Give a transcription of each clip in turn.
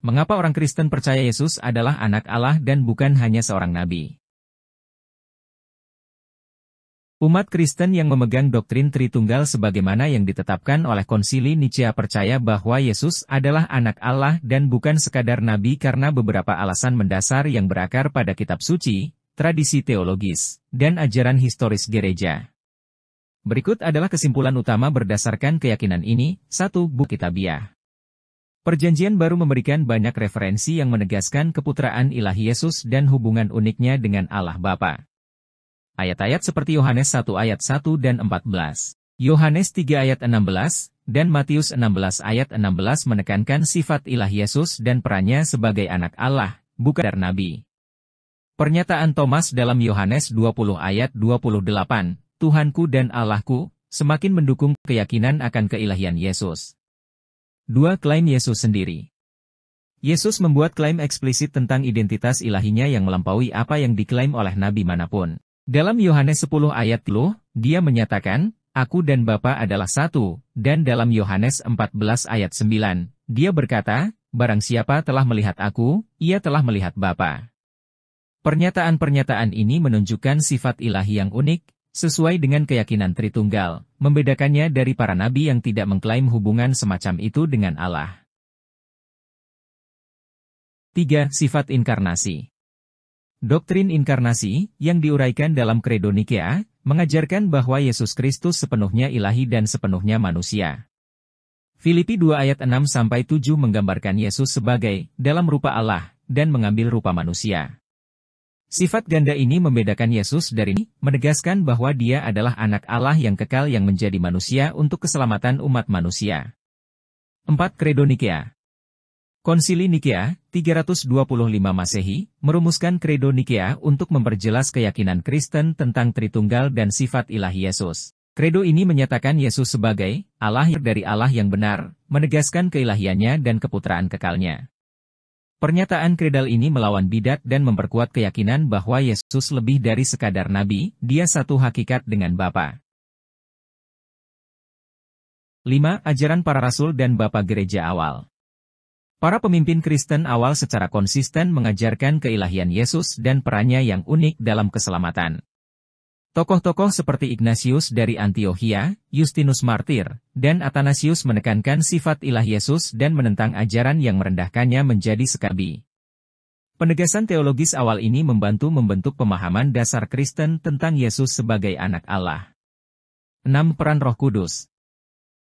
Mengapa orang Kristen percaya Yesus adalah anak Allah dan bukan hanya seorang nabi? Umat Kristen yang memegang doktrin Tritunggal sebagaimana yang ditetapkan oleh Konsili Nicea percaya bahwa Yesus adalah anak Allah dan bukan sekadar nabi karena beberapa alasan mendasar yang berakar pada kitab suci, tradisi teologis, dan ajaran historis gereja. Berikut adalah kesimpulan utama berdasarkan keyakinan ini. 1. Buku Kitabiah. Perjanjian Baru memberikan banyak referensi yang menegaskan keputraan ilahi Yesus dan hubungan uniknya dengan Allah Bapa. Ayat-ayat seperti Yohanes 1 ayat 1 dan 14, Yohanes 3 ayat 16, dan Matius 16 ayat 16 menekankan sifat ilahi Yesus dan perannya sebagai anak Allah, bukan sekadar nabi. Pernyataan Thomas dalam Yohanes 20 ayat 28, Tuhanku dan Allahku, semakin mendukung keyakinan akan keilahian Yesus. 2. Klaim Yesus sendiri. Yesus membuat klaim eksplisit tentang identitas ilahinya yang melampaui apa yang diklaim oleh nabi manapun. Dalam Yohanes 10 ayat 10, dia menyatakan, Aku dan Bapa adalah satu, dan dalam Yohanes 14 ayat 9, dia berkata, Barang siapa telah melihat aku, ia telah melihat Bapa. Pernyataan-pernyataan ini menunjukkan sifat ilahi yang unik, sesuai dengan keyakinan Tritunggal, membedakannya dari para nabi yang tidak mengklaim hubungan semacam itu dengan Allah. 3. Sifat inkarnasi. Doktrin inkarnasi, yang diuraikan dalam Credo Nikea, mengajarkan bahwa Yesus Kristus sepenuhnya ilahi dan sepenuhnya manusia. Filipi 2 ayat 6-7 menggambarkan Yesus sebagai dalam rupa Allah, dan mengambil rupa manusia. Sifat ganda ini membedakan Yesus dari menegaskan bahwa dia adalah anak Allah yang kekal yang menjadi manusia untuk keselamatan umat manusia. 4. Credo Nikea. Konsili Nikea, 325 Masehi, merumuskan Credo Nikea untuk memperjelas keyakinan Kristen tentang Tritunggal dan sifat ilahi Yesus. Credo ini menyatakan Yesus sebagai Allah dari Allah yang benar, menegaskan keilahiannya dan keputraan kekalnya. Pernyataan kredal ini melawan bidat dan memperkuat keyakinan bahwa Yesus lebih dari sekadar nabi, dia satu hakikat dengan Bapa. 5. Ajaran para rasul dan Bapa Gereja awal. Para pemimpin Kristen awal secara konsisten mengajarkan keilahian Yesus dan perannya yang unik dalam keselamatan. Tokoh-tokoh seperti Ignatius dari Antiokhia, Justinus Martir, dan Athanasius menekankan sifat ilahi Yesus dan menentang ajaran yang merendahkannya menjadi sekabi. Penegasan teologis awal ini membantu membentuk pemahaman dasar Kristen tentang Yesus sebagai anak Allah. 6. Peran Roh Kudus.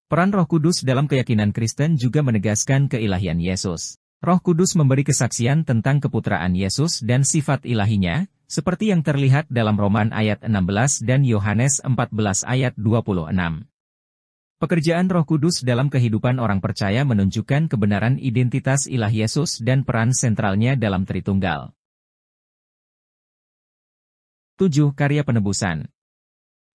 Peran Roh Kudus dalam keyakinan Kristen juga menegaskan keilahian Yesus. Roh Kudus memberi kesaksian tentang keputraan Yesus dan sifat ilahinya, seperti yang terlihat dalam Roman ayat 16 dan Yohanes 14 ayat 26. Pekerjaan Roh Kudus dalam kehidupan orang percaya menunjukkan kebenaran identitas ilahi Yesus dan peran sentralnya dalam Tritunggal. 7. Karya penebusan.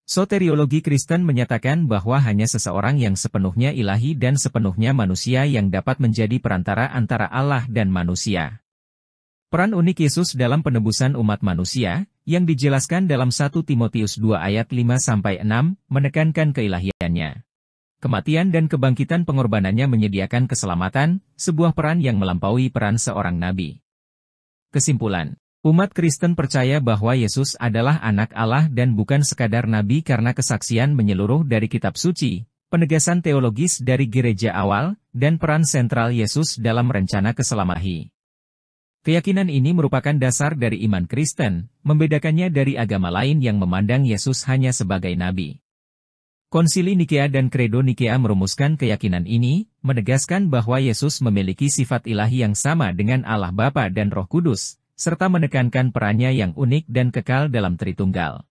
Soteriologi Kristen menyatakan bahwa hanya seseorang yang sepenuhnya ilahi dan sepenuhnya manusia yang dapat menjadi perantara antara Allah dan manusia. Peran unik Yesus dalam penebusan umat manusia, yang dijelaskan dalam 1 Timotius 2 ayat 5-6, menekankan keilahiannya. Kematian dan kebangkitan pengorbanannya menyediakan keselamatan, sebuah peran yang melampaui peran seorang nabi. Kesimpulan, umat Kristen percaya bahwa Yesus adalah anak Allah dan bukan sekadar nabi karena kesaksian menyeluruh dari kitab suci, penegasan teologis dari gereja awal, dan peran sentral Yesus dalam rencana keselamatan. Keyakinan ini merupakan dasar dari iman Kristen, membedakannya dari agama lain yang memandang Yesus hanya sebagai nabi. Konsili Nikea dan Credo Nikea merumuskan keyakinan ini, menegaskan bahwa Yesus memiliki sifat ilahi yang sama dengan Allah Bapa dan Roh Kudus, serta menekankan perannya yang unik dan kekal dalam Tritunggal.